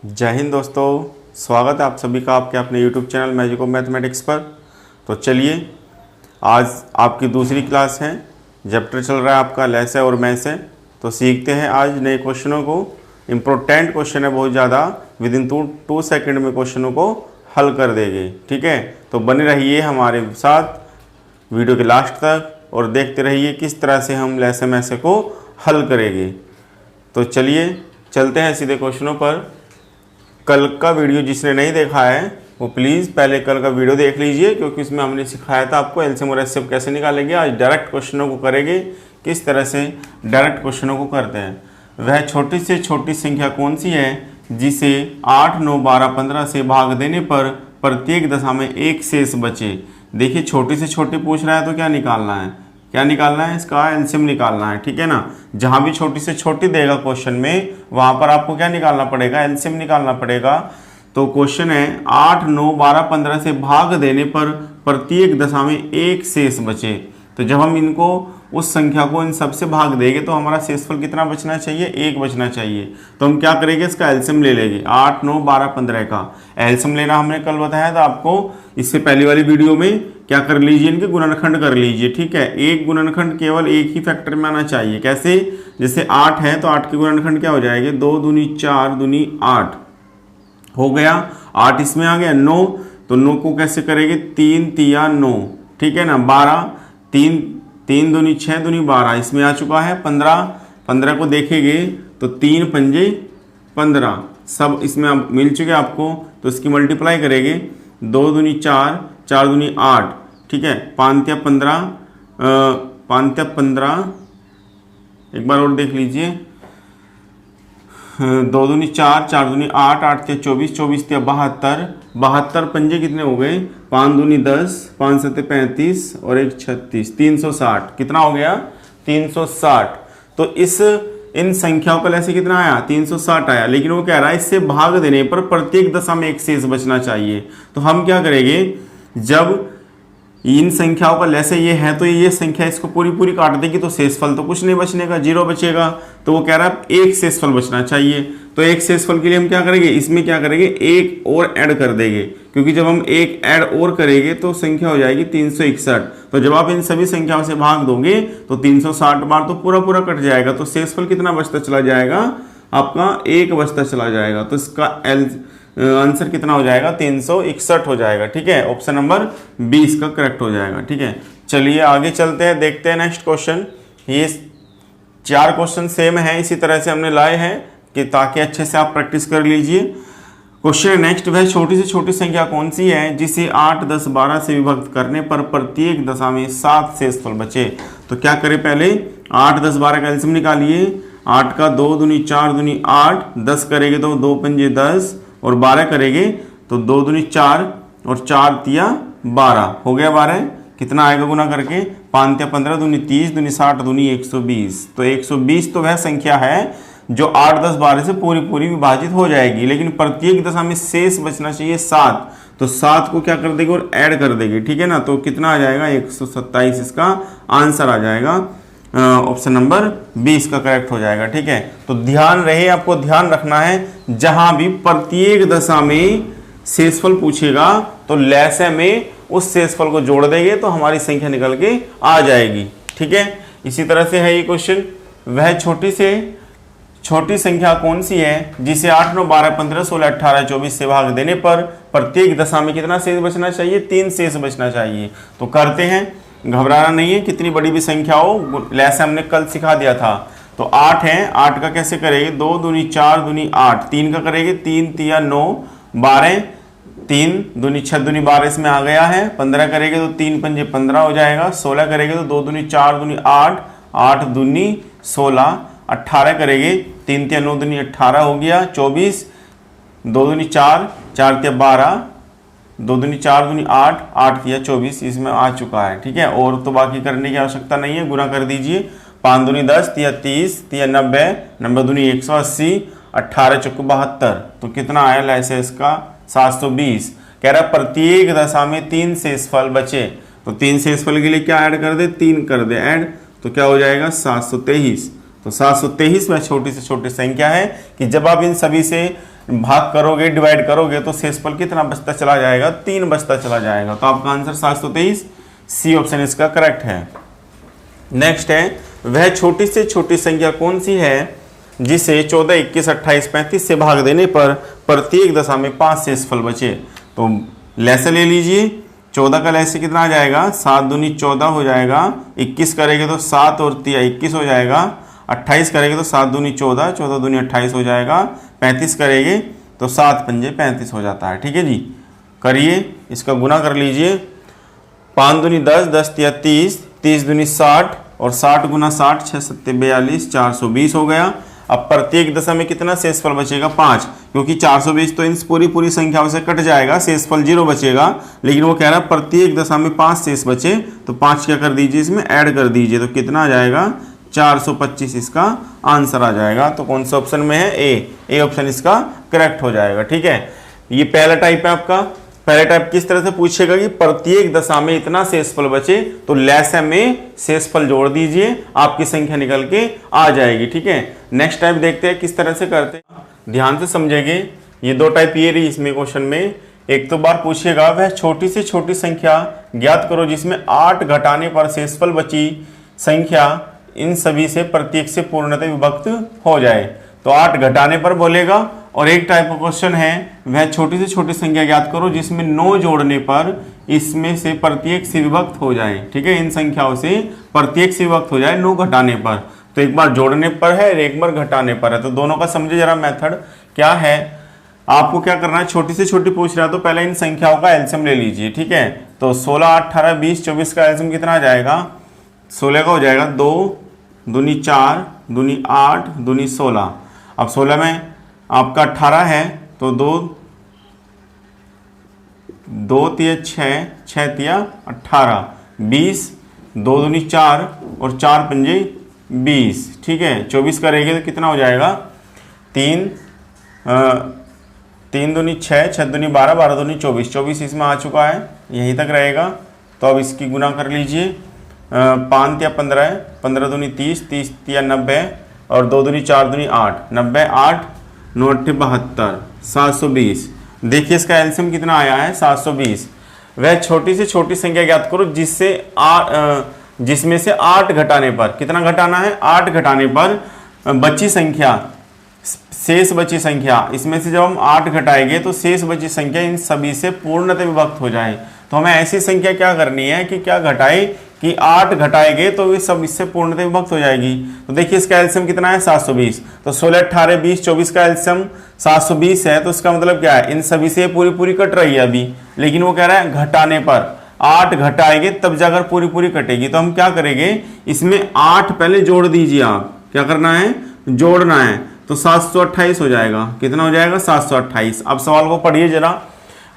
जय हिंद दोस्तों, स्वागत है आप सभी का आपके अपने YouTube channel magic of mathematics पर। तो चलिए, आज आपकी दूसरी क्लास है। चैप्टर चल रहा है आपका लेस है और मैथ्स है। तो सीखते हैं आज नए क्वेश्चनों को। इम्पोर्टेंट क्वेश्चन है बहुत ज़्यादा, विद इन 2 सेकेंड में क्वेश्चनों को हल कर देंगे। ठीक है, तो बने रहिए हमारे साथ वीडियो के लास्ट तक और देखते रहिए किस तरह से हम लेस मैथ्स को हल करेंगे। तो चलिए चलते हैं सीधे क्वेश्चनों पर। कल का वीडियो जिसने नहीं देखा है वो प्लीज़ पहले कल का वीडियो देख लीजिए, क्योंकि उसमें हमने सिखाया था आपको एलसीएम और एचसीएफ कैसे निकालेंगे। आज डायरेक्ट क्वेश्चनों को करेंगे, किस तरह से डायरेक्ट क्वेश्चनों को करते हैं। वह छोटी से छोटी संख्या कौन सी है जिसे 8, 9, 12, 15 से भाग देने पर प्रत्येक दशा में एक शेष बचे। देखिए, छोटी से छोटी पूछ रहा है तो क्या निकालना है, इसका एलसीएम निकालना है। ठीक है ना, जहां भी छोटी से छोटी देगा क्वेश्चन में वहां पर आपको क्या निकालना पड़ेगा, एलसीएम निकालना पड़ेगा। तो क्वेश्चन है 8, 9, 12, 15 से भाग देने पर प्रत्येक दशा में एक शेष बचे। तो जब हम इनको उस संख्या को इन सब से भाग देंगे तो हमारा शेषफल कितना बचना चाहिए, 1 बचना चाहिए। तो हम क्या करेंगे, इसका एलसीएम ले लेंगे। 8, 9, 12, 15 का एलसीएम लेना हमने कल बताया था आपको। इससे पहले वाली वीडियो में क्या कर लीजिए, इनके गुणनखंड कर लीजिए। ठीक है, एक गुणनखंड केवल एक ही फैक्टर में आना चाहिए। कैसे, जैसे 8 है तो 8 के गुणनखंड क्या हो जाएंगे, 2 दूनी 4 दूनी 8 हो गया। 8 इसमें आ गया। 9, तो 9 को कैसे करेंगे, 3 तिया 9। ठीक है ना। 12, 3 दूनी 6 दूनी 12 इसमें आ चुका है। 15 को देखेंगे तो 3 पंजे 15 सब इसमें मिल चुके आपको। तो इसकी मल्टीप्लाई करेंगे, 2 दूनी 4, 4 दूनी 8। ठीक है, 5 या 15 एक बार और देख लीजिए। 2 दूनी 4, 4 दूनी 8, 8 या 24, 24 या 72 पंजे कितने हो गए, 5 दूनी 10, 5 7 35 और 1 36, 360 कितना हो गया, 360। तो इन संख्याओं का ऐसे कितना आया, 360 आया। लेकिन वो कह रहा है इससे भाग देने पर प्रत्येक दशा में एक शेष बचना चाहिए। तो हम क्या करेंगे, जब इन संख्याओं का लैसे ये है तो ये संख्या इसको पूरी काट देगी तो शेषफल तो कुछ नहीं बचने का, 0 बचेगा। तो वो कह रहा है एक शेषफल बचना चाहिए। तो एक शेषफल के लिए हम क्या करेंगे, इसमें क्या करेंगे, एक और ऐड कर देंगे, क्योंकि जब हम एक ऐड और करेंगे तो संख्या हो जाएगी 361। तो जब आप इन सभी संख्याओं से भाग दोगे तो 360 बार तो पूरा कट जाएगा। तो शेषफल कितना बचता चला जाएगा, आपका 1 बचता चला जाएगा। तो इसका आंसर कितना हो जाएगा, 361 हो जाएगा। ठीक है, ऑप्शन नंबर 20 का करेक्ट हो जाएगा। ठीक है, चलिए आगे चलते हैं, देखते हैं नेक्स्ट क्वेश्चन। ये 4 क्वेश्चन सेम है, इसी तरह से हमने लाए हैं कि ताकि अच्छे से आप प्रैक्टिस कर लीजिए। क्वेश्चन नेक्स्ट, वह छोटी से छोटी संख्या कौन सी है जिसे 8, 10, 12 से विभक्त करने पर प्रत्येक दशा में 7 शेषफल बचे। तो क्या करें, पहले 8, 10, 12 का एलसीएम निकालिए। 8 का 2 दूनी 4 दूनी 8, 10 करेंगे तो 2 पंजे 10 और 12 करेंगे तो 2 दूनी 4 और 4 तिया 12 हो गया। 12 कितना आएगा गुना करके, 5 या 15 दूनी 30 दूनी 60 दूनी 120। तो 120 तो वह संख्या है जो 8, 10, 12 से पूरी विभाजित हो जाएगी, लेकिन प्रत्येक दशा में शेष बचना चाहिए 7। तो 7 को क्या कर देंगे और ऐड कर देंगे। ठीक है ना, तो कितना आ जाएगा, 127 इसका आंसर आ जाएगा। ऑप्शन नंबर 20 का करेक्ट हो जाएगा। ठीक है, तो ध्यान रहे, आपको ध्यान रखना है, जहां भी प्रत्येक दशा में शेषफल पूछेगा तो लैसे में उस शेषफल को जोड़ देंगे तो हमारी संख्या निकल के आ जाएगी। ठीक है, इसी तरह से है ये क्वेश्चन, वह छोटी से छोटी संख्या कौन सी है जिसे 8, 9, 12, 15, 16, 18, 24 से भाग देने पर प्रत्येक दशा में कितना शेष बचना चाहिए, 3 शेष बचना चाहिए। तो करते हैं, घबराना नहीं है, कितनी बड़ी भी संख्या हो, जैसे हमने कल सिखा दिया था। तो 8 है, 8 का कैसे करेंगे, 2 दूनी 4 दूनी 8, 3 का करेंगे 3 तिया 9, 12 3 दूनी 6 दूनी 12 इसमें आ गया है। 15 करेंगे तो 3 पंजे 15 हो जाएगा। 16 करेंगे तो 2 दूनी 4 दूनी 8, 8 दूनी 16। 18 करेंगे 3 तिया 9 दूनी 18 हो गया। 24 2 दूनी 4, 4 तिया 12, 2 दूनी 4 दूनी 8, 8 तिया 24 इसमें आ चुका है। ठीक है, और तो बाकी करने की आवश्यकता नहीं है, गुना कर दीजिए। 5 दूनी 10 तिया 30 तिया 90, 90 दूनी 180, 18 चौक 72। तो कितना आया ऐसे इसका 720। कह रहा है प्रत्येक दशा में 3 शेषफल बचे। तो 3 शेषफल के लिए क्या ऐड कर दे, 3 कर दे ऐड, तो क्या हो जाएगा 723। तो 723 में छोटी से छोटी संख्या है कि जब आप इन सभी से भाग करोगे, डिवाइड करोगे तो शेषफल कितना बचता चला जाएगा, 3 बचता चला जाएगा। तो आपका आंसर 723 सी ऑप्शन इसका करेक्ट है। नेक्स्ट है, वह छोटी से छोटी संख्या कौन सी है जिसे 14, 21, 28, 35 से भाग देने पर प्रत्येक दशा में 5 शेषफल बचे। तो लैसे ले लीजिए, 14 का लैसे कितना आ जाएगा, 7 दूनी 14 हो जाएगा, 21 करेंगे तो 7 और 3 21 हो जाएगा, 28 करेंगे तो 7 दूनी 14, 14 दूनी 28 हो जाएगा, 35 करेंगे तो 7 पंजे 35 हो जाता है। ठीक है जी, करिए, इसका गुना कर लीजिए, 5 दूनी 10, 10 तिया 30, 30 दूनी 60 और 60 गुना 60, 6 सत्ते 42, 420 हो गया। अब प्रत्येक दशा में कितना शेषफल बचेगा, 5, क्योंकि 420 तो इन पूरी संख्याओं से कट जाएगा, शेषफल 0 बचेगा, लेकिन वो कह रहा है प्रत्येक दशा में 5 शेष बचे, तो 5 क्या कर दीजिए, इसमें ऐड कर दीजिए, तो कितना आ जाएगा, 425 इसका आंसर आ जाएगा। तो कौन सा ऑप्शन में है, ए ऑप्शन इसका करेक्ट हो जाएगा। ठीक है, ये पहला टाइप है आपका। पहले टाइप किस तरह से पूछेगा कि प्रत्येक दशा में इतना शेषफल बचे, तो लैसे में शेषफल जोड़ दीजिए, आपकी संख्या निकल के आ जाएगी। ठीक है, नेक्स्ट टाइप देखते हैं किस तरह से करते हैं, ध्यान से समझेंगे। ये 2 टाइप ये रही इसमें क्वेश्चन में। एक तो बार पूछेगा, वह छोटी से छोटी संख्या ज्ञात करो जिसमें 8 घटाने पर शेषफल बची संख्या इन सभी से प्रत्येक से पूर्णतः विभक्त हो जाए। तो 8 घटाने पर बोलेगा। और एक टाइप का क्वेश्चन है, वह छोटी से छोटी संख्या ज्ञात करो जिसमें 9 जोड़ने पर इसमें से प्रत्येक से विभक्त हो जाए। ठीक है, इन संख्याओं से प्रत्येक से विभक्त हो जाए 9 घटाने पर। तो एक बार जोड़ने पर है और एक बार घटाने पर है, तो दोनों का समझे जरा मेथड क्या है। आपको क्या करना है, छोटी से छोटी पूछ रहा है तो पहले इन संख्याओं का एलसीएम ले लीजिए। ठीक है, तो 16, 8, 18, 20, 24 का एलसीएम कितना आ जाएगा, 16 का हो जाएगा 2 दूनी 4 दूनी 8 दूनी 16। अब 16 में आपका 18 है तो 2 तिया 6, 6 तिया 18, 20, 2 दूनी 4 और 4 पंजे 20। ठीक है, 24 करेंगे तो कितना हो जाएगा, 3 दूनी 6, 6 दूनी 12, 12 दूनी 24, 24 इसमें आ चुका है, यहीं तक रहेगा। तो अब इसकी गुना कर लीजिए, 5 तिया 15 है, 15 दूनी 30, 30 तिया 90 और 2 दूनी 4 दूनी 8, 90, 8 9 8 72, 720। देखिए इसका एलसीएम कितना आया है, 720। वह छोटी से छोटी संख्या ज्ञात करो जिसमें से 8 घटाने पर, कितना घटाना है, 8 घटाने पर बची संख्या, शेष बची संख्या, इसमें से जब हम 8 घटाएंगे तो शेष बची संख्या इन सभी से पूर्णतः विभक्त हो जाए। तो हमें ऐसी संख्या क्या करनी है कि क्या घटाए कि 8 घटाएंगे तो वे सब इससे पूर्णतः विभक्त हो जाएगी। तो देखिए इसका एलसीएम कितना है, 720। तो 16, 18, 20, 24 का एलसीएम 720 है, तो इसका मतलब क्या है, इन सभी से पूरी कट रही है अभी, लेकिन वो कह रहा है घटाने पर 8 घटाएंगे तब जाकर पूरी कटेगी। तो हम क्या करेंगे, इसमें 8 पहले जोड़ दीजिए, आप क्या करना है, जोड़ना है, तो 728 हो जाएगा। कितना हो जाएगा, 728। अब सवाल को पढ़िए जरा,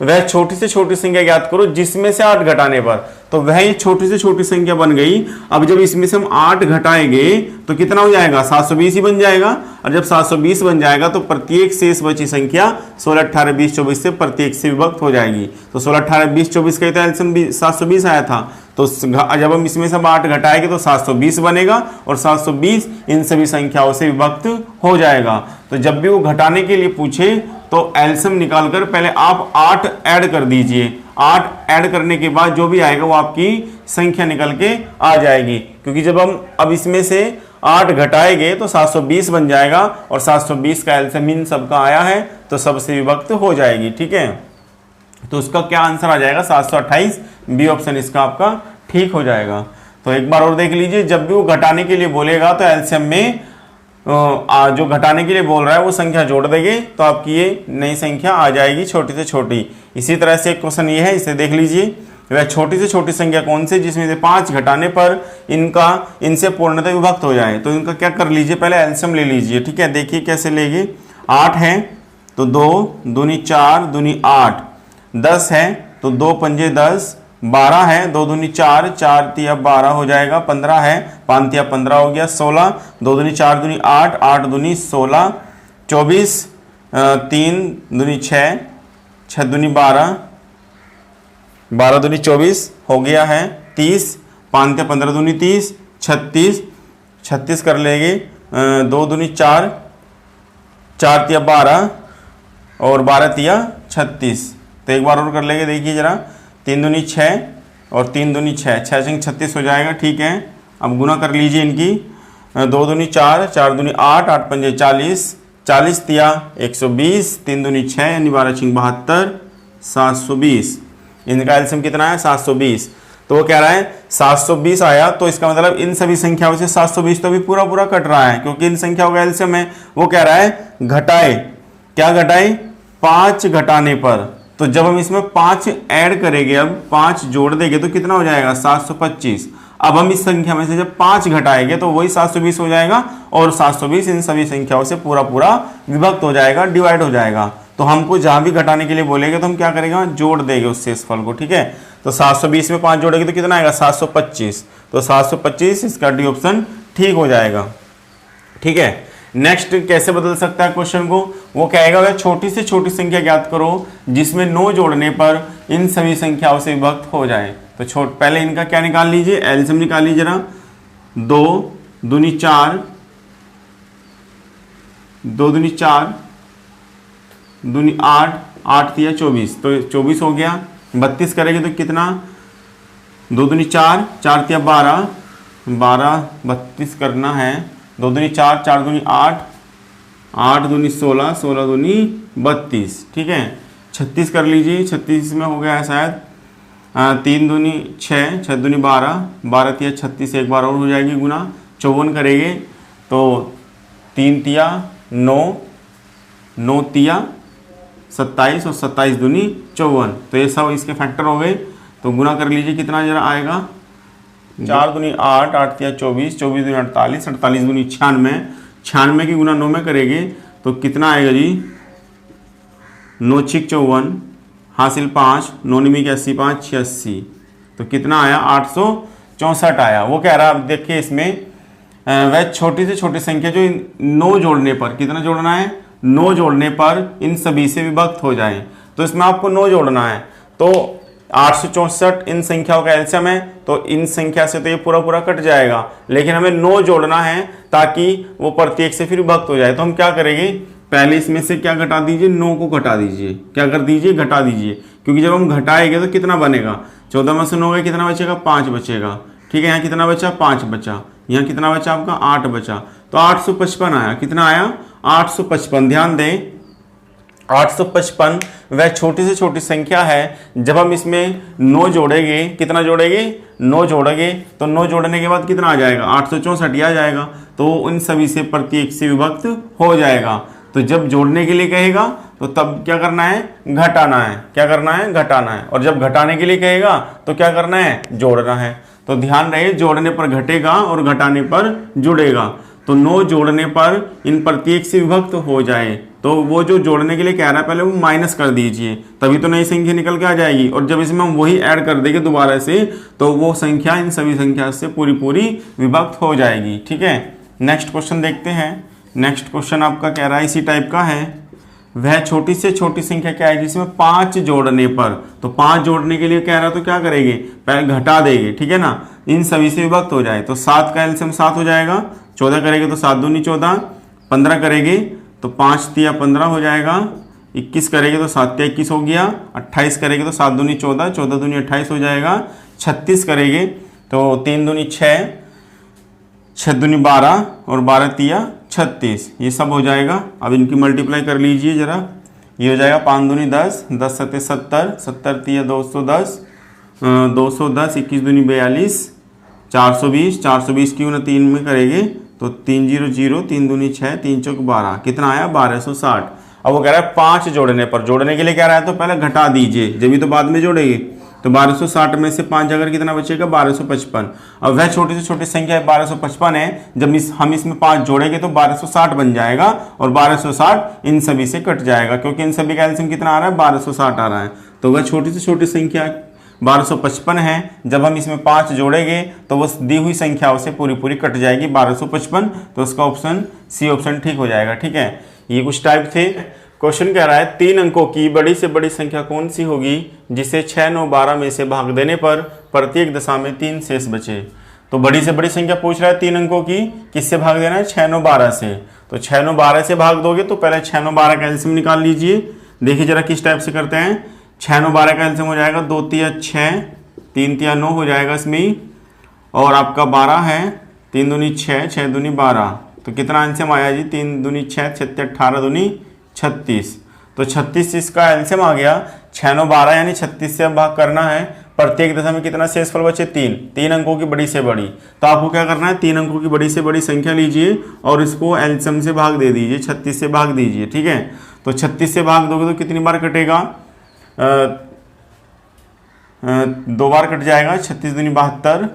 वह छोटी से छोटी संख्या ज्ञात करो जिसमें से 8 घटाने पर, तो वह ये छोटी से छोटी संख्या बन गई। अब जब इसमें से हम 8 घटाएंगे तो कितना हो जाएगा, 720 ही बन जाएगा। और जब 720 बन जाएगा तो प्रत्येक शेष बची संख्या 16, 18, 20, 24 से प्रत्येक से विभक्त हो जाएगी। तो 16, 18, 20, 24 का एलसीएम 720 आया था, तो जब हम इसमें से 8 घटाएंगे तो 720 बनेगा और 720 इन सभी संख्याओं से विभक्त हो जाएगा। तो जब भी वो घटाने के लिए पूछे तो एलसीएम निकालकर पहले आप 8 ऐड कर दीजिए। 8 ऐड करने के बाद जो भी आएगा वो आपकी संख्या निकल के आ जाएगी, क्योंकि जब हम अब इसमें से 8 घटाएंगे तो 720 बन जाएगा और 720 का एलसीएम इन सबका आया है तो सबसे विभक्त हो जाएगी। ठीक है, तो उसका क्या आंसर आ जाएगा, 728। बी ऑप्शन इसका आपका ठीक हो जाएगा। तो एक बार और देख लीजिए, जब भी वो घटाने के लिए बोलेगा तो एलसीएम में जो घटाने के लिए बोल रहा है वो संख्या जोड़ देंगे तो आपकी ये नई संख्या आ जाएगी छोटी से छोटी। इसी तरह से एक क्वेश्चन ये है, इसे देख लीजिए, वह छोटी से छोटी संख्या कौन सी जिसमें से 5 घटाने पर इनसे पूर्णतः विभक्त हो जाए। तो इनका क्या कर लीजिए, पहले एलसीएम ले लीजिए। ठीक है, देखिए कैसे लेंगे, 8 है तो 2 दूनी 4 दूनी 8, 10 है तो 2 पंजे 10, 12 है 2 दूनी 4, 4 तिया 12 हो जाएगा, 15 है 5 तिया 15 हो गया, 16, 2 दूनी 4 दूनी 8, 8 दूनी 16, 24, 3 दूनी 6, 6 दूनी 12, 12 दूनी 24 हो गया है, 30, 5 तिया 15 दूनी 30, 36, 36 कर लेंगे, 2 दूनी 4, 4 तिया 12, और 12 तिया 36। तो एक बार और कर लेंगे, देखिए जरा, 3 दूनी 6 और 3 दूनी 6, 6 से 36 हो जाएगा। ठीक है, अब गुना कर लीजिए इनकी, 2 दूनी 4, 4 दूनी 8, 8 पंजे 40, 40 तिया 120, 3 दूनी 6 यानी 12 छिंग 72, 720। इनका एलसीएम कितना है? 720। तो वो कह रहा है 720 आया, तो इसका मतलब इन सभी संख्याओं से 720 तो भी पूरा पूरा कट रहा है, क्योंकि इन संख्याओं का एलसीएम है। वो कह रहा है घटाए, क्या घटाए? 5 घटाने पर। तो जब हम इसमें 5 ऐड करेंगे, अब 5 जोड़ देंगे तो कितना हो जाएगा? 725। अब हम इस संख्या में से जब 5 घटाएंगे तो वही 720 हो जाएगा, और 720 इन सभी संख्याओं से पूरा पूरा विभक्त हो जाएगा, डिवाइड हो जाएगा। तो हमको जहां भी घटाने के लिए बोलेंगे तो हम क्या करेंगे? जोड़ देंगे उस शेषफल को। ठीक है, तो 720 में 5 जोड़ेंगे तो कितना आएगा? 725। तो 725 इसका डी ऑप्शन ठीक हो जाएगा। ठीक है, नेक्स्ट कैसे बदल सकता है क्वेश्चन को? वो कहेगा वह छोटी से छोटी संख्या ज्ञात करो जिसमें 9 जोड़ने पर इन सभी संख्याओं से विभक्त हो जाए। तो पहले इनका क्या निकाल लीजिए? एलसीएम निकाल लीजिए जरा। 2 दूनी 4, 2 दूनी 4 दूनी 8, 8 तिया 24, तो 24 हो गया। 32 करेंगे तो कितना? 2 दूनी 4, 4 तिया 12, 12 32 करना है। 2 दूनी 4, 4 दूनी 8, 8 दूनी 16, 16 दूनी 32। ठीक है, 36 कर लीजिए, 36 में हो गया है शायद। 3 दूनी 6, 6 दूनी 12, 12 तिया 36, एक बार और हो जाएगी गुना। 54 करेंगे तो 3 तिया 9, 9 तिया 27 और 27 दूनी 54। तो ये सब इसके फैक्टर हो गए। तो गुना कर लीजिए, कितना जरा आएगा? 4 दूनी 8, 8 तिया 24, 24 दूनी 48, 48 दूनी 96, 96 की गुना 9 में करेंगे तो कितना आएगा जी? 9 छिक 54, हासिल 5, 9 निमी की 80, 5 86, तो कितना आया? 864 आया। वो कह रहा है, अब देखिए इसमें वह छोटी से छोटी संख्या जो 9 जोड़ने पर, कितना जोड़ना है? 9 जोड़ने पर इन सभी से विभक्त हो जाए। तो इसमें आपको 9 जोड़ना है, तो 864 इन संख्याओं का एलसीएम है, तो इन संख्या से तो ये पूरा पूरा कट जाएगा, लेकिन हमें 9 जोड़ना है ताकि वो प्रत्येक से फिर विभक्त हो जाए। तो हम क्या करेंगे? पहले इसमें से क्या घटा दीजिए? 9 को घटा दीजिए। क्या कर दीजिए? घटा दीजिए, क्योंकि जब हम घटाएंगे तो कितना बनेगा? 14 में से 9 गए, कितना बचेगा? 5 बचेगा। ठीक है, यहाँ कितना बचा? 5 बचा। यहाँ कितना बचा आपका? 8 बचा। तो 855 आया। कितना आया? 855। ध्यान दें, 855 वह छोटी से छोटी संख्या है जब हम इसमें 9 जोड़ेंगे। कितना जोड़ेंगे? 9 जोड़ेंगे, तो 9 जोड़ने के बाद कितना आ जाएगा? 864 आ जाएगा। तो उन सभी से प्रत्येक से विभक्त हो जाएगा। तो जब जोड़ने के लिए कहेगा तो तब क्या करना है? घटाना है। क्या करना है? घटाना है। और जब घटाने के लिए कहेगा तो क्या करना है? जोड़ना है। तो ध्यान रहे, जोड़ने पर घटेगा और घटाने पर जुड़ेगा। तो 9 जोड़ने पर इन प्रत्येक से विभक्त हो जाए, तो वो जो जोड़ने के लिए कह रहा है पहले वो माइनस कर दीजिए, तभी तो नई संख्या निकल के आ जाएगी। और जब इसमें हम वही ऐड कर देंगे दोबारा से, तो वो संख्या इन सभी संख्या से पूरी पूरी विभक्त हो जाएगी। ठीक है, नेक्स्ट क्वेश्चन देखते हैं। नेक्स्ट क्वेश्चन आपका कह रहा है इसी टाइप का है। वह छोटी से छोटी संख्या क्या है जिसमें 5 जोड़ने पर, तो 5 जोड़ने के लिए कह रहा है तो क्या करेंगे? पहले घटा देंगे। ठीक है ना, इन सभी से विभक्त हो जाए। तो 7 का एलसीएम 7 हो जाएगा। 14 करेंगे तो 7 दूनी 14, 15 करेंगे तो 5 तिया 15 हो जाएगा। 21 करेंगे तो 7 तिया 21 हो गया। 28 करेंगे तो 7 दूनी 14, 14 दूनी 28 हो जाएगा। 36 करेंगे तो 3 दूनी 6, 6 दूनी 12 और 12 तिया 36, ये सब हो जाएगा। अब इनकी मल्टीप्लाई कर लीजिए जरा। ये हो जाएगा 5 दूनी 10, 10 सत्ते 70, 70 तिया 210, 210, 21 दूनी 42, 420, 420 की ना 3 में करेंगे तो 300, 3 दूनी 6, 3 चौक 12, कितना आया? 1260। अब वो कह रहा है 5 जोड़ने पर, जोड़ने के लिए कह रहा है तो पहले घटा दीजिए, जब भी तो बाद में जोड़ेंगे। तो 1260 में से 5 अगर कितना बचेगा? 1255। अब वह छोटी से छोटी संख्या 1255 है, जब हम इसमें 5 जोड़ेंगे तो 1260 बन जाएगा, और 1260 इन सभी से कट जाएगा, क्योंकि इन सभी का एलसीएम कितना आ रहा है? 1260 आ रहा है। तो वह छोटी से छोटी संख्या 1255 है, जब हम इसमें 5 जोड़ेंगे तो वो दी हुई संख्याओं से पूरी पूरी कट जाएगी 1255। तो उसका ऑप्शन सी ऑप्शन ठीक हो जाएगा। ठीक है, ये कुछ टाइप थे। क्वेश्चन कह रहा है 3 अंकों की बड़ी से बड़ी संख्या कौन सी होगी जिसे 6, 9, 12 में से भाग देने पर प्रत्येक दशा में 3 शेष बचे। तो बड़ी से बड़ी संख्या पूछ रहा है 3 अंकों की, किससे भाग देना है? 6, 9, 12 से। तो 6, 9, 12 से भाग दोगे तो पहले 6, 9, 12 का एलसीएम निकाल लीजिए। देखिए जरा किस टाइप से करते हैं। 6 9 12 का एलसीएम हो जाएगा 2 तिया 6, 3 तिया 9 हो जाएगा इसमें ही, और आपका 12 है, 3 दूनी 6, 6 दूनी 12, तो कितना एलसीएम आया जी 3 दूनी 6, 6 18 दूनी 36, तो 36 इसका एलसीएम आ गया। 6 9 12 यानी 36 से अब भाग करना है। प्रत्येक दशा में कितना शेषफल बचे 3 अंकों की बड़ी से बड़ी, तो आपको क्या करना है 3 अंकों की बड़ी से बड़ी संख्या लीजिए और इसको एलसीएम से भाग दे दीजिए, 36 से भाग दीजिए, ठीक है। तो 36 से भाग दोगे तो कितनी बार कटेगा, 2 बार कट जाएगा। 36 दूनी 72,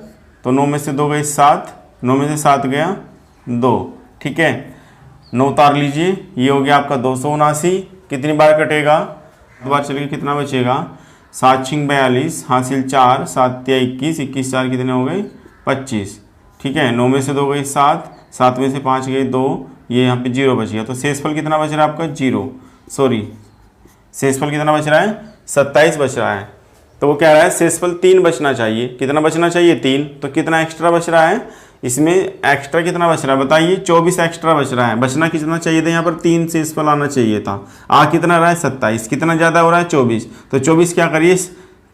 तो 9 में से 2 गए 7, 9 में से 7 गया 2, ठीक है। 9 उतार लीजिए, ये हो गया आपका 279। कितनी बार कटेगा, 2 बार चलेगा, कितना बचेगा 7 6 42, हासिल 4, 7 तिया 21, 21 4 कितने हो गए 25, ठीक है। 9 में से 2 गए 7, 7 में से 5 गए 2, ये यहाँ पे 0 बच गया। तो शेषफल कितना बच रहा है आपका 0, सॉरी शेषफल कितना बच रहा है 27 बच रहा है। तो वो कह रहा है शेषफल 3 बचना चाहिए। कितना बचना चाहिए 3, तो कितना एक्स्ट्रा बच रहा है इसमें, एक्स्ट्रा कितना बच रहा है बताइए, 24 एक्स्ट्रा बच रहा है। बचना कितना चाहिए था, यहाँ पर 3 शेषफल आना चाहिए था, कितना रहा है 27, कितना ज़्यादा हो रहा है 24, तो 24 क्या करिए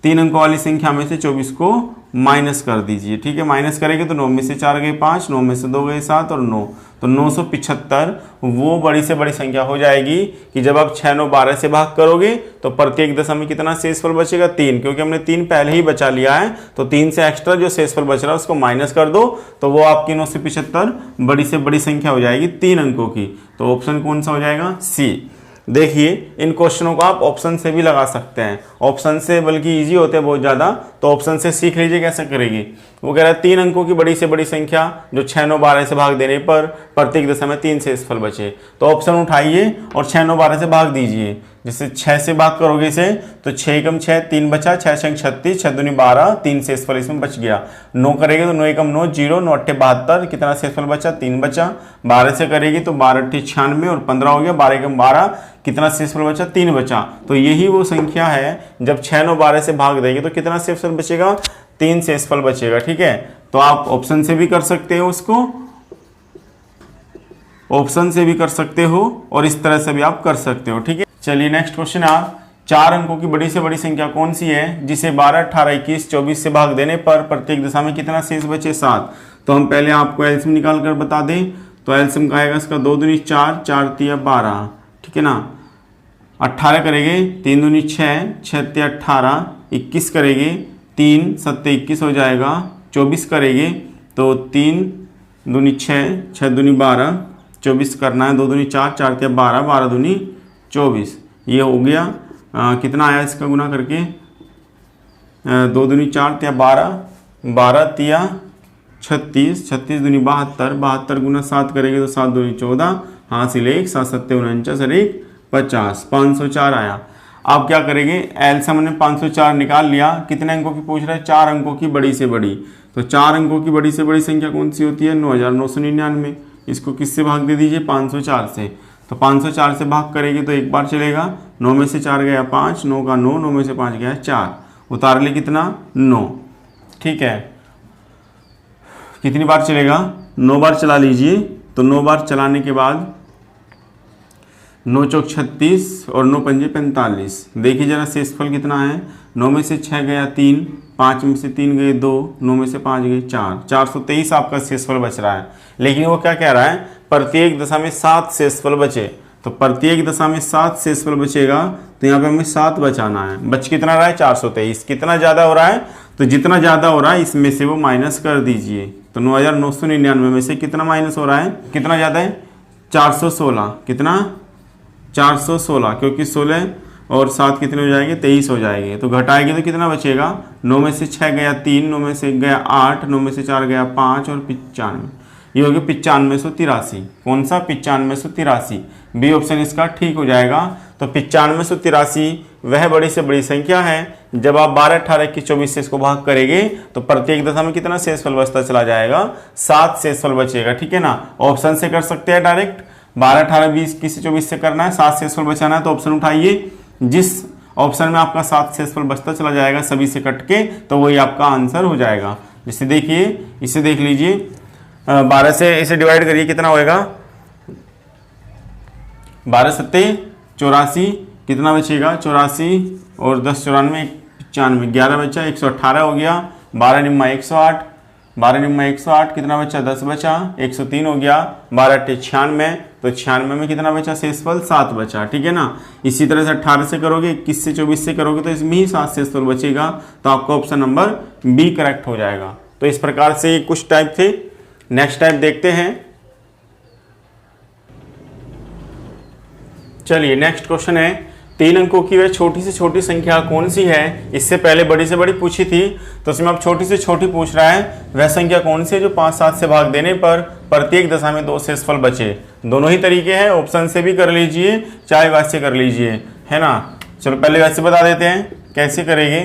3 अंकों वाली संख्या में से 24 को माइनस कर दीजिए, ठीक है। माइनस करेंगे तो 9 में से 4 गए 5, 9 में से 2 गए 7 और 9, तो 975 वो बड़ी से बड़ी संख्या हो जाएगी कि जब आप 6 9 12 से भाग करोगे तो प्रत्येक दशा में कितना शेषफल बचेगा 3, क्योंकि हमने 3 पहले ही बचा लिया है, तो 3 से एक्स्ट्रा जो शेषफल बच रहा है उसको माइनस कर दो, तो वो आपकी 975 बड़ी से बड़ी संख्या हो जाएगी 3 अंकों की। तो ऑप्शन कौन सा हो जाएगा, सी। देखिए इन क्वेश्चनों को आप ऑप्शन से भी लगा सकते हैं, ऑप्शन से बल्कि इजी होते हैं बहुत ज़्यादा, तो ऑप्शन से सीख लीजिए कैसे करेगी। वो कह रहा है 3 अंकों की बड़ी से बड़ी संख्या जो 6 9 12 से भाग देने पर प्रत्येक दशा में 3 शेषफल बचे, तो ऑप्शन उठाइए और 6 9 12 से भाग दीजिए। जैसे 6 से भाग करोगे इसे तो 6 कम 6 3 बचा, 6 6 36, 6 दूनी 12, 3 शेषफल इसमें बच गया। 9 करेंगे तो 9 कम 9 0, 9 8 72, कितना शेषफल बचा 3 बचा। 12 से करेगी तो 12 8 96 और 15 हो गया, 12 कम 12, कितना शेषफल बचा 3 बचा। तो यही वो संख्या है जब 6 9 12 से भाग देंगे तो कितना शेषफल बचेगा 3 शेषफल बचेगा, ठीक है। तो आप ऑप्शन से भी कर सकते हो, उसको ऑप्शन से भी कर सकते हो और इस तरह से भी आप कर सकते हो, ठीक है। चलिए नेक्स्ट क्वेश्चन आप 4 अंकों की बड़ी से बड़ी संख्या कौन सी है जिसे 12 18 21 24 से भाग देने पर प्रत्येक दशा में कितना शेष बचे 7। तो हम पहले आपको एलसीएम निकाल कर बता दें, तो एलसीएम का आएगा इसका 2 दूनी 4, 4 तिया 12, ठीक है ना। 18 करेंगे 3 दूनी 6, 6 तिया 18, 21 करेंगे 3 7 21 हो जाएगा। 24 करेंगे तो 3 दूनी 6, 6 दूनी 12, 24 करना है, 2 दूनी 4, 4 तिया 12, 12 दूनी 24, ये हो गया। कितना आया इसका गुना करके, 2 दूनी 4 तिया 12, 12 तिया 36, 36 दूनी 72, 72 गुना 7 करेंगे तो 7 दूनी 14, हासिल 1, 7 7 49 और 1 50, 504 आया। आप क्या करेंगे, एलसीएम ने 504 निकाल लिया। कितने अंकों की पूछ रहा है, 4 अंकों की बड़ी से बड़ी, तो 4 अंकों की बड़ी से बड़ी संख्या कौन सी होती है 9999। इसको किससे भाग दे दीजिए 504 से, तो 504 से भाग करेंगे तो एक बार चलेगा, 9 में से 4 गया 5, 9 का 9, 9 में से 5 गया 4, उतार ले कितना 9, ठीक है। कितनी बार चलेगा 9 बार चला लीजिए, तो 9 बार चलाने के बाद 9 चौक 36 और 9 पंजे 45। देखिए जरा शेषफल कितना है, 9 में से 6 गया 3, 5 में से 3 गए 2, 9 में से 5 गए 4, 423 आपका शेषफल बच रहा है। लेकिन वो क्या कह रहा है, प्रत्येक दशा में 7 शेषफल बचे, तो प्रत्येक दशा में 7 शेषफल बचेगा, तो यहाँ पे हमें 7 बचाना है। बच कितना रहा है 423, कितना ज़्यादा हो रहा है, तो जितना ज़्यादा हो रहा है इसमें से वो माइनस कर दीजिए। तो 9999 में से कितना माइनस हो रहा है, कितना ज़्यादा है 416, कितना 416, क्योंकि 16 और 7 कितने हो जाएंगे 23 हो जाएंगे, तो घटाएंगे तो कितना बचेगा, 9 में से 6 गया 3, 9 में से गया 8, 9 में से 4 गया 5 और 95, ये हो गया 9583। कौन सा 9583, बी ऑप्शन इसका ठीक हो जाएगा। तो 9583 वह बड़ी से बड़ी संख्या है जब आप 12 18 21 24 से इसको भाग करेंगे तो प्रत्येक दशा में कितना शेषफल बचता चला जाएगा, 7 शेषफल बचेगा, ठीक है ना। ऑप्शन से कर सकते हैं डायरेक्ट, 12 18 20 21 24 से करना है, 7 शेषफल बचाना है, तो ऑप्शन उठाइए, जिस ऑप्शन में आपका 7 शेषफल बचता चला जाएगा सभी से कट के, तो वही आपका आंसर हो जाएगा। जैसे देखिए, इसे देख लीजिए, 12 से इसे डिवाइड करिए, कितना होएगा 12 सत्ते 84, कितना बचेगा 84 और 10 94 95 11 बचा 118 हो गया। 12 निम्मा 108, 12 निम्मा 108 कितना बचा 10 बचा 103 हो गया। 12 अट्ठे 96 तो 96 में कितना बचा शेषफल 7 बचा, ठीक है ना। इसी तरह से 18 से करोगे, 21 से 24 से करोगे तो इसमें ही 7 शेषफल बचेगा, तो आपका ऑप्शन नंबर बी करेक्ट हो जाएगा। तो इस प्रकार से कुछ टाइप थे। नेक्स्ट टाइप देखते हैं। चलिए नेक्स्ट क्वेश्चन है 3 अंकों की वह छोटी से छोटी संख्या कौन सी है। इससे पहले बड़ी से बड़ी पूछी थी, तो इसमें अब छोटी से छोटी पूछ रहा है वह संख्या कौन सी है जो 5 7 से भाग देने पर प्रत्येक दशा में 2 शेषफल बचे। दोनों ही तरीके हैं, ऑप्शन से भी कर लीजिए चाहे वैसे कर लीजिए, है ना। चलो पहले वैसे बता देते हैं कैसे करेंगे।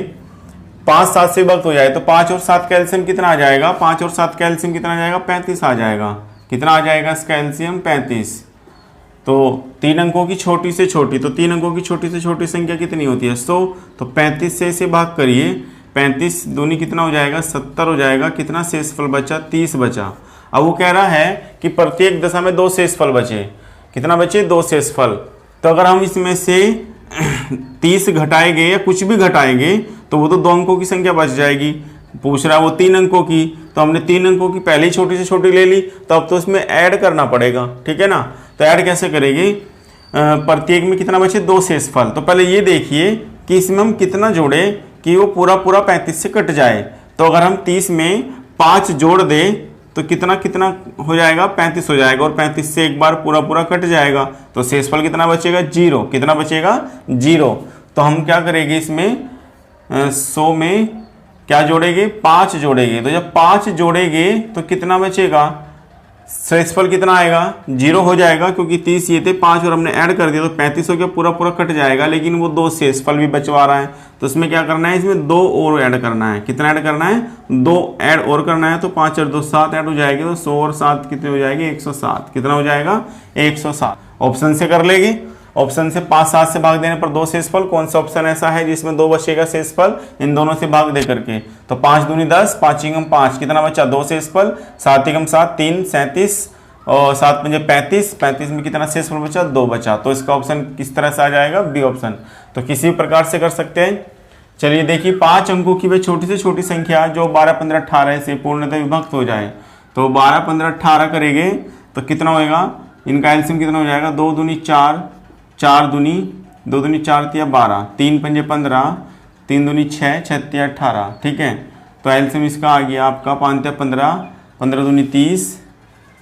5 7 से विभक्त हो जाए तो 5 और 7 का एलसीएम कितना आ जाएगा, 5 और 7 का एलसीएम कितना आ जाएगा 35 आ जाएगा। कितना आ जाएगा इसका एलसीएम 35। तो 3 अंकों की छोटी से छोटी, तो 3 अंकों की छोटी से छोटी संख्या कितनी होती है 100, तो 35 से इसे भाग करिए, 35 दूनी कितना हो जाएगा 70 हो जाएगा। कितना शेषफल बचा 30 बचा। अब वो कह रहा है कि प्रत्येक दशा में 2 शेषफल बचे। कितना बचे 2 शेषफल। तो अगर हम इसमें से 30 घटाएंगे या कुछ भी घटाएंगे तो वो तो 2 अंकों की संख्या बच जाएगी। पूछ रहा है वो 3 अंकों की, तो हमने 3 अंकों की पहले ही छोटी से छोटी ले ली, तो अब तो उसमें ऐड करना पड़ेगा, ठीक है ना। तो ऐड कैसे करेंगे, प्रत्येक में कितना बचे 2 शेषफल। तो पहले ये देखिए कि इसमें हम कितना जोड़े कि वो पूरा पूरा 35 से कट जाए। तो अगर हम 30 में 5 जोड़ दें तो कितना कितना हो जाएगा 35 हो जाएगा, और 35 से एक बार पूरा पूरा कट जाएगा तो शेषफल कितना बचेगा 0। कितना बचेगा 0। तो हम क्या करेंगे इसमें 100 में क्या जोड़ेंगे 5 जोड़ेंगे। तो जब 5 जोड़ेंगे तो कितना बचेगा, शेषफल कितना आएगा 0 हो जाएगा, क्योंकि 30 ये थे 5 और हमने ऐड कर दिया तो 35 हो गया, पूरा पूरा कट जाएगा। लेकिन वो 2 शेषफल भी बचवा रहा है, तो इसमें क्या करना है, इसमें 2 और ऐड करना है। कितना ऐड करना है 2 ऐड और करना है। तो 5 और 2 7 ऐड हो जाएगी, तो 100 और 7 कितने हो जाएगी 107। कितना हो जाएगा 107। ऑप्शन से कर लेंगे। ऑप्शन से 5 7 से भाग देने पर 2 शेषफल। कौन सा ऑप्शन ऐसा है जिसमें 2 बचेगा शेषफल, इन दोनों से भाग दे करके। तो 5 दूनी 10, 5 एकम 5, कितना बचा 2 शेषफल। 7 एकम 7 3 37 और 7 पंजे 35, 35 में कितना शेषफल बचा 2 बचा। तो इसका ऑप्शन किस तरह से आ जाएगा बी ऑप्शन। तो किसी भी प्रकार से कर सकते हैं। चलिए देखिए 5 अंकों की वह छोटी से छोटी संख्या जो 12 15 18 से पूर्णतः विभक्त हो जाए। तो 12 15 18 करेंगे तो कितना होएगा, इनका एलसीएम कितना हो जाएगा 2 दूनी 4, 4 दूनी 2 दूनी 4 तिया 12, 3 पंजे 15, 3 दूनी 6, 6 तिया 18, ठीक है। तो एलसीएम इसका आ गया आपका 5 तिया 15, 15 दूनी 30,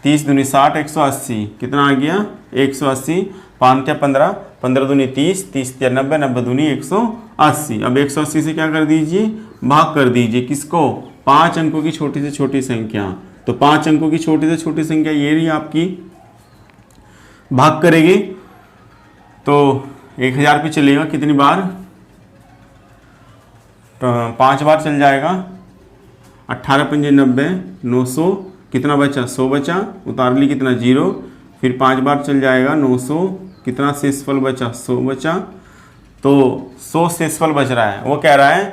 30 दूनी 60, 180। कितना आ गया 180। 5 तिया 15, 15 दूनी 30, 30 तिया 90, 90 दूनी 180। अब 180 से क्या कर दीजिए भाग कर दीजिए किसको, 5 अंकों की छोटी से छोटी संख्या। तो 5 अंकों की छोटी से छोटी संख्या ये रही आपकी, भाग करेगी तो 1000 पे चलेगा कितनी बार, तो 5 बार चल जाएगा। 18 पंजे 90, 900, कितना बचा 100 बचा, उतार ली कितना 0, फिर 5 बार चल जाएगा 900, कितना शेषफल बचा 100 बचा। तो 100 शेषफल बच रहा है। वो कह रहा है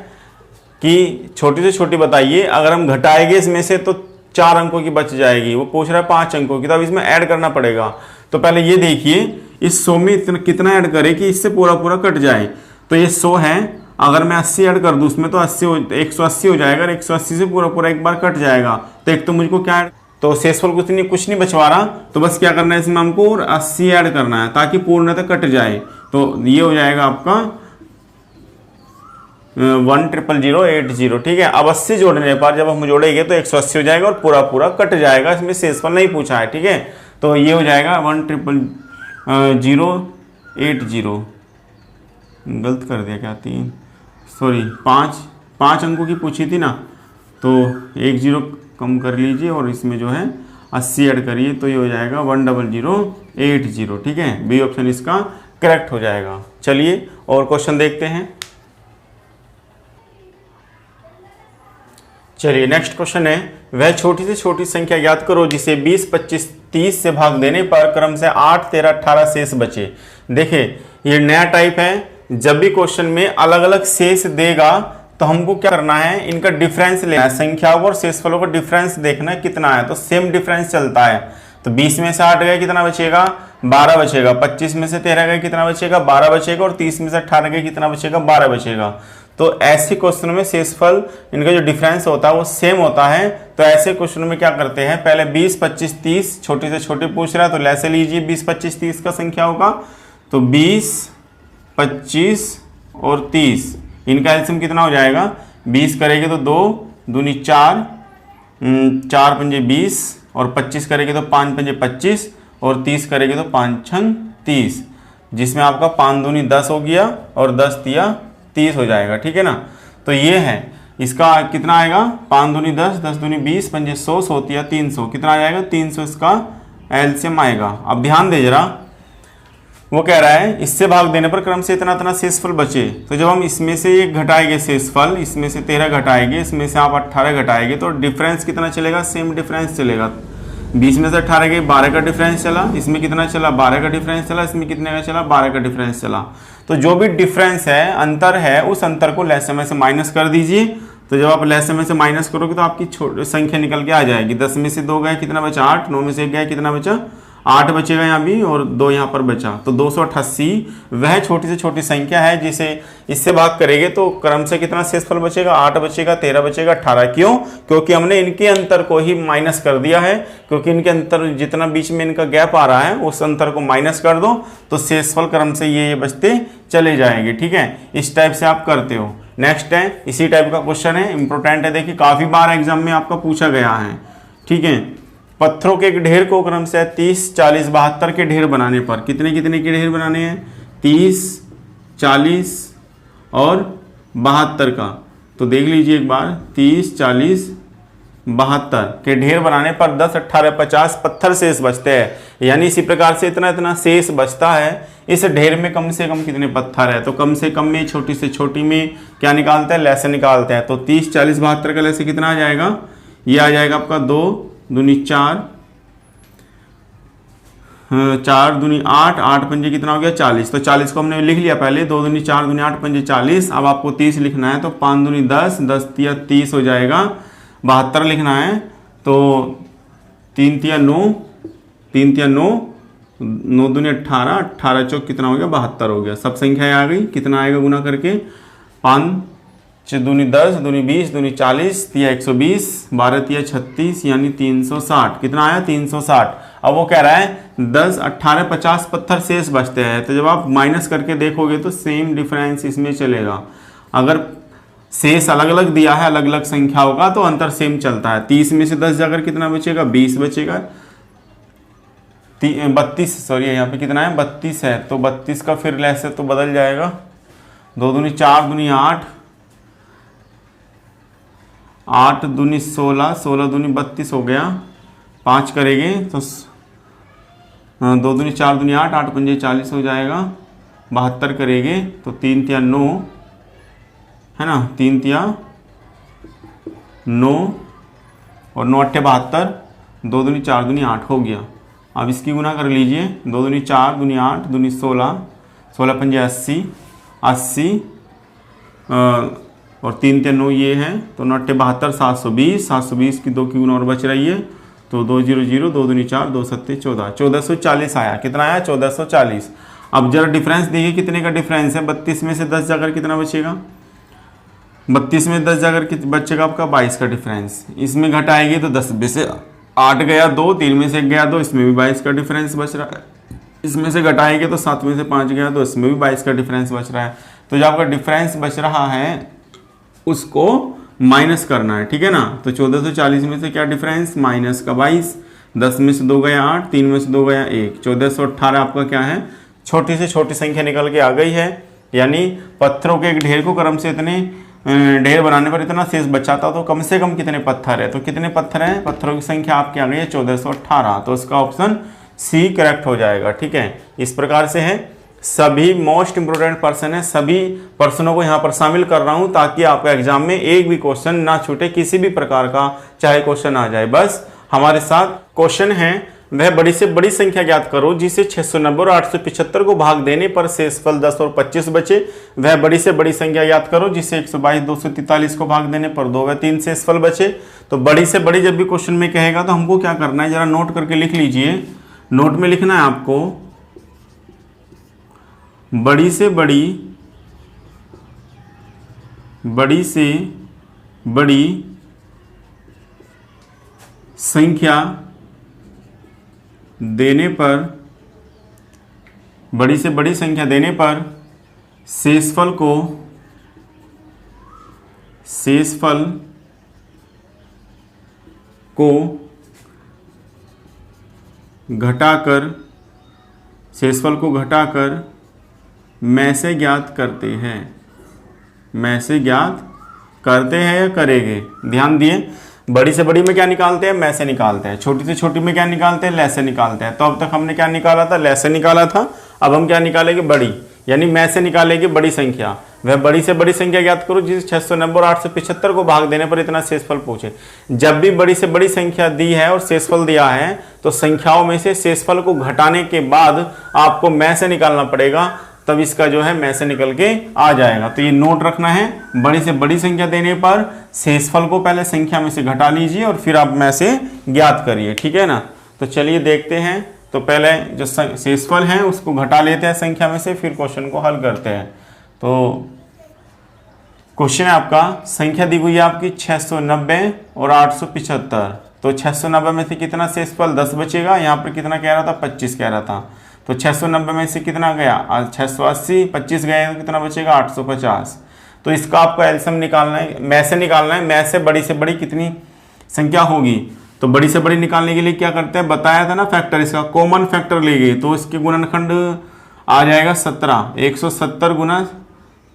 कि छोटी से छोटी बताइए, अगर हम घटाएंगे इसमें से तो 4 अंकों की बच जाएगी। वो पूछ रहा है 5 अंकों की, तो अब इसमें ऐड करना पड़ेगा। तो पहले ये देखिए इस 100 में कितना ऐड करें कि इससे पूरा पूरा कट जाए। तो ये 100 है, अगर मैं 80 ऐड कर दूं उसमें तो 180 हो जाएगा, और 180 से पूरा पूरा एक बार कट जाएगा। तो एक तो मुझको क्या, तो शेषफल कुछ नहीं बचवा रहा, तो बस क्या करना है इसमें हमको और 80 ऐड करना है ताकि पूर्णतः कट जाए। तो ये हो जाएगा आपका 1000080, ठीक है। अब 80 जोड़ने पर जब हम जोड़ेंगे तो 180 हो जाएगा और पूरा पूरा कट जाएगा, इसमें शेषफल नहीं पूछा है, ठीक है। तो ये हो जाएगा 1000080, गलत कर दिया क्या, 3 सॉरी 5 अंकों की पूछी थी ना, तो 1 0 कम कर लीजिए और इसमें जो है 80 ऐड करिए, तो ये हो जाएगा 10080, ठीक है। बी ऑप्शन इसका करेक्ट हो जाएगा। चलिए और क्वेश्चन देखते हैं। चलिए नेक्स्ट क्वेश्चन है, वह छोटी से छोटी संख्या ज्ञात करो जिसे 20 25 30 से भाग देने पर क्रम से 8 13 18 शेष बचे। देखिए ये नया टाइप है, जब भी क्वेश्चन में अलग अलग शेष देगा तो हमको क्या करना है, इनका डिफरेंस लेना है, संख्याओं और शेषफलों का डिफरेंस देखना है कितना है। तो सेम डिफरेंस चलता है, तो 20 में से 8 गए कितना बचेगा, 12 बचेगा। 25 में से 13 गए कितना बचेगा, 12 बचेगा। और 30 में से 18 गए कितना बचेगा, 12 बचेगा। तो ऐसे क्वेश्चन में शेषफल इनका जो डिफरेंस होता है वो सेम होता है। तो ऐसे क्वेश्चन में क्या करते हैं, पहले 20, 25, 30 छोटी से छोटी पूछ रहा है तो ऐसे लीजिए 20, 25, 30 का संख्या होगा। तो 20, 25 और 30 इनका एलसीएम कितना हो जाएगा, 20 करेंगे तो 2 दूनी 4, 4 पंजे 20 और 25 करेंगे तो 5 पंजे 25 और 30 करेंगे तो 5 छंग 30, जिसमें आपका 5 दूनी 10 हो गया और 10 तिया 30 हो जाएगा। ठीक है ना। तो ये है इसका कितना आएगा, 5 दूनी 10, 10 दूनी 20, पंजे 100, 100 तिया 300, कितना आ जाएगा 300 इसका एलसीएम आएगा। अब ध्यान दे जरा, वो कह रहा है इससे भाग देने पर क्रम से इतना इतना शेषफल बचे। तो जब हम इसमें से एक घटाएंगे शेषफल, इसमें से 13 घटाएंगे, इसमें से आप 18 घटाएंगे तो डिफरेंस कितना चलेगा, सेम डिफरेंस चलेगा। 20 में से 18 गए 12 का डिफरेंस चला, इसमें कितना चला 12 का डिफरेंस चला, इसमें कितने का चला 12 का डिफरेंस चला। तो जो भी डिफरेंस है, अंतर है, उस अंतर को लहसम से माइनस कर दीजिए। तो जब आप लहसम से माइनस करोगे तो आपकी संख्या निकल के आ जाएगी। 10 में से 2 गए कितना बचा 8, 9 में से 1 गया कितना बचा 8 बचेगा यहाँ भी और 2 यहाँ पर बचा। तो 288 वह छोटी से छोटी संख्या है जिसे इससे भाग करेंगे तो क्रम से कितना शेषफल बचेगा, 8 बचेगा, 13 बचेगा, 18। क्यों, क्योंकि हमने इनके अंतर को ही माइनस कर दिया है। क्योंकि इनके अंतर जितना बीच में इनका गैप आ रहा है उस अंतर को माइनस कर दो तो शेषफल क्रम से ये बचते चले जाएंगे। ठीक है, इस टाइप से आप करते हो। नेक्स्ट है इसी टाइप का क्वेश्चन है, इंपॉर्टेंट है, देखिए काफी बार एग्जाम में आपका पूछा गया है। ठीक है, पत्थरों के एक ढेर को क्रम से 30, 40, 72 के ढेर बनाने पर कितने कितने के ढेर बनाने हैं, 30, 40 और 72 का। तो देख लीजिए एक बार, 30, 40, 72 के ढेर बनाने पर 10, 18, 50 पत्थर शेष बचते हैं। यानी इसी प्रकार से इतना इतना शेष बचता है। इस ढेर में कम से कम कितने पत्थर है, तो कम से कम में छोटी से छोटी में क्या निकालते हैं, लहसे निकालते हैं। तो 30, 40, 72 का लहसे कितना आ जाएगा, ये आ जाएगा आपका 2 दूनी 4, 4 दूनी 8, 8 पंजे कितना हो गया 40। तो 40 को हमने लिख लिया पहले, 2 दूनी 4 दूनी 8 पंजे 40। अब आपको 30 लिखना है तो 5 दूनी 10, 10 तिया 30 हो जाएगा। 72 लिखना है तो 3 तिया 9, 3 तिया 9, 9 दूनी 18, 18 चौक कितना हो गया 72 हो गया। सब संख्याएं आ गई, कितना आएगा गुना करके, 5 दूनी 10, दूनी 20, दूनी 40, तिया 120, 12 तिया 36 यानी 360। कितना आया 360। अब वो कह रहा है 10, 18, 50 पत्थर शेष बचते हैं। तो जब आप माइनस करके देखोगे तो सेम डिफरेंस इसमें चलेगा। अगर शेष अलग अलग दिया है, अलग अलग संख्याओं का, तो अंतर सेम चलता है। 30 में से 10 जाकर कितना बचेगा, 20 बचेगा। 32 सॉरी यहाँ पे कितना है 32 है, तो 32 का फिर लहसे तो बदल जाएगा। 2 दूनी 4 दूनी 8, 8 दूनी 16, 16 दूनी 32 हो गया। 5 करेंगे तो 2 दूनी 4 दूनी 8, 8 पंजे 40 हो जाएगा। 72 करेंगे तो 3 तिया 9 है ना, 3 तिया 9 और 9 अट्ठे 72, 2 दूनी 4 दूनी 8 हो गया। अब इसकी गुना कर लीजिए, 2 दूनी 4 दूनी 8 दूनी 16, 16 पंजे 80, 80 और 3 तिया 9 ये है तो 9 अट्ठे 72, 720, 720 की 2 की गुना और बच रही है तो 2 0 0, 2 दूनी 4, 2 सत्ते 14, 1440 आया। कितना आया 1440। अब जरा डिफरेंस देखिए कितने का डिफरेंस है। 32 में से 10 जाकर कितना बचेगा, 32 में 10 जाकर बचेगा आपका 22 का डिफरेंस। इसमें घटाएगी तो 10 में से 8 गया 2, 3 में से 1 गया 2, इसमें भी 22 का डिफरेंस बच रहा है। इसमें से घटाएंगे तो 7 में से 5 गया तो इसमें भी 22 का डिफरेंस बच रहा है। तो जो आपका डिफरेंस बच रहा है उसको माइनस करना है। ठीक है ना। तो 1440 में से क्या डिफरेंस, माइनस का 22, 10 में से 2 गया 8, 3 में से 2 गया 1, 1418 आपका क्या है, छोटी से छोटी संख्या निकल के आ गई है। यानी पत्थरों के एक ढेर को क्रम से इतने ढेर बनाने पर इतना शेष बचाता तो कम से कम कितने पत्थर है। तो कितने पत्थर हैं, पत्थरों की संख्या आपकी आ गई है 1418। तो इसका ऑप्शन सी करेक्ट हो जाएगा। ठीक है, इस प्रकार से है। सभी मोस्ट इंपोर्टेंट पर्सन है, सभी पर्सनों को यहाँ पर शामिल कर रहा हूँ ताकि आपका एग्जाम में एक भी क्वेश्चन ना छूटे, किसी भी प्रकार का चाहे क्वेश्चन आ जाए। बस हमारे साथ क्वेश्चन है वह बड़ी से बड़ी संख्या ज्ञात करो जिसे 690 और 875 को भाग देने पर शेषफल 10 और 25 बचे। वह बड़ी से बड़ी संख्या ज्ञात करो जिसे 122 243 को भाग देने पर 2 व 3 शेषफल बचे। तो बड़ी से बड़ी जब भी क्वेश्चन में कहेगा तो हमको क्या करना है, जरा नोट करके लिख लीजिए। नोट में लिखना है आपको बड़ी से बड़ी संख्या देने पर, बड़ी से बड़ी संख्या देने पर शेषफल को घटाकर में से ज्ञात करते हैं। में से ज्ञात करते हैं या करेंगे, ध्यान दिए। बड़ी से बड़ी में क्या निकालते हैं, में से निकालते हैं। छोटी से छोटी में क्या निकालते हैं, ले से निकालते हैं। तो अब तक हमने क्या निकाला था, ले से निकाला था। अब हम क्या निकालेंगे, बड़ी, यानी में से निकालेंगे बड़ी संख्या। वह बड़ी से बड़ी संख्या ज्ञात करो जिसे 690 और 875 को भाग देने पर इतना शेषफल पूछे। जब भी बड़ी से बड़ी संख्या दी है और शेषफल दिया है तो संख्याओं में से शेषफल को घटाने के बाद आपको में से निकालना पड़ेगा, तब इसका जो है में से निकल के आ जाएगा। तो ये नोट रखना है, बड़ी से बड़ी संख्या देने पर शेषफल को पहले संख्या में से घटा लीजिए और फिर आप में से ज्ञात करिए, ठीक है ना। तो चलिए देखते हैं। तो पहले जो शेषफल है उसको घटा लेते हैं संख्या में से, फिर क्वेश्चन को हल करते हैं। तो क्वेश्चन है आपका, संख्या दी हुई है आपकी 690 और 875। तो 690 में से कितना शेषफल 10 बचेगा, यहाँ पर कितना कह रहा था, 25 कह रहा था। तो 690 में से कितना गया 680, 25 गए तो कितना बचेगा 850। तो इसका आपको एलसीएम निकालना है, में से निकालना है। में से बड़ी कितनी संख्या होगी, तो बड़ी से बड़ी निकालने के लिए क्या करते हैं, बताया था ना फैक्टर, इसका कॉमन फैक्टर लेंगे तो इसके गुणनखंड आ जाएगा 17। 170 गुना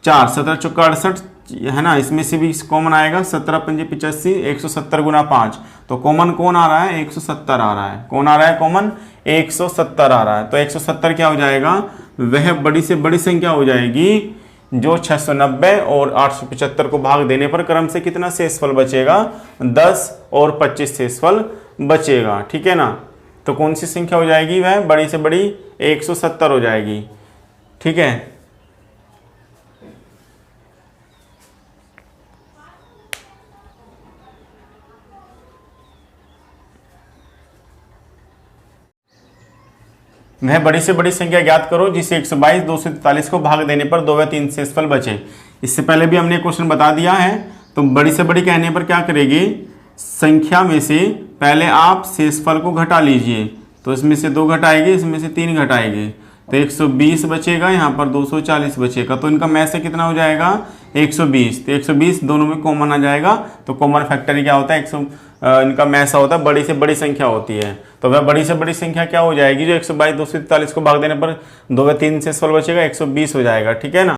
4, 17 चौका 68 है ना, इसमें से भी कॉमन आएगा 17 पंजे 85, 170 गुना 5। तो कॉमन कौन आ रहा है, 170 आ रहा है। कौन आ रहा है कॉमन, 170 आ रहा है। तो 170 क्या हो जाएगा, वह बड़ी से बड़ी संख्या हो जाएगी जो 690 और 875 को भाग देने पर क्रम से कितना शेषफल बचेगा, 10 और 25 शेषफल बचेगा, ठीक है ना। तो कौन सी संख्या हो जाएगी, वह बड़ी से बड़ी 170 हो जाएगी, ठीक है। वह बड़ी से बड़ी संख्या ज्ञात करो जिसे 122 243 को भाग देने पर 2 व 3 शेषफल बचे। इससे पहले भी हमने क्वेश्चन बता दिया है। तो बड़ी से बड़ी कहने पर क्या करेगी, संख्या में से पहले आप शेषफल को घटा लीजिए। तो इसमें से 2 घटाएगी, इसमें से 3 घटाएगी, तो 120 बचेगा, यहाँ पर 240 बचेगा। तो इनका में से कितना हो जाएगा 120। तो 120 दोनों में कॉमन आ जाएगा। तो कॉमन फैक्टर क्या होता है, इनका में से होता है बड़ी से बड़ी संख्या होती है। तो वह बड़ी से बड़ी संख्या क्या हो जाएगी, जो 122 243 को भाग देने पर 2 व 3 शेषफल बचेगा, 120 हो जाएगा, ठीक है ना।